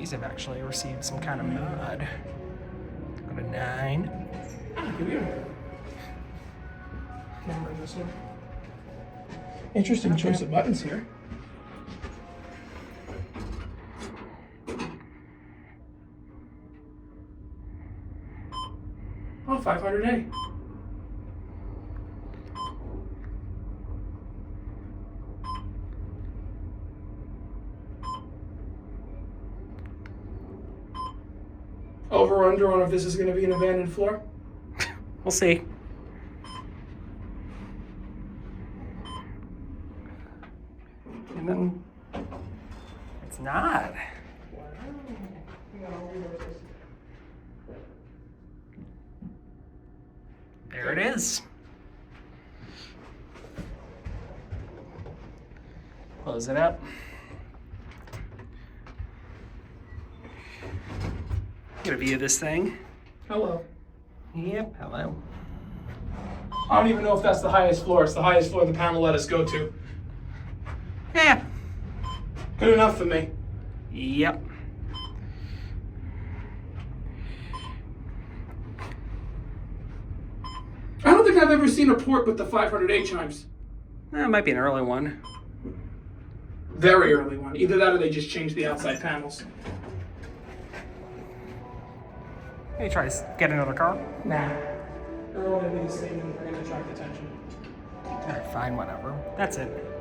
these have actually received some kind of mod. Got a 9. Camera this one. Interesting choice of buttons here. Oh, 500A. Over or under on if this is going to be an abandoned floor? We'll see. And then it's not. There it is. Close it up. Get a view of this thing. Hello. Yep, hello. I don't even know if that's the highest floor. It's the highest floor the panel let us go to. Yeah. Good enough for me. Yep. I don't think I've ever seen a port with the 500A chimes. That might be an early one. Very early one. Either that or they just changed the outside panels. Hey, try to get another car. Nah. They're all going to be the same and they're going to attract attention. Alright, fine, whatever. That's it.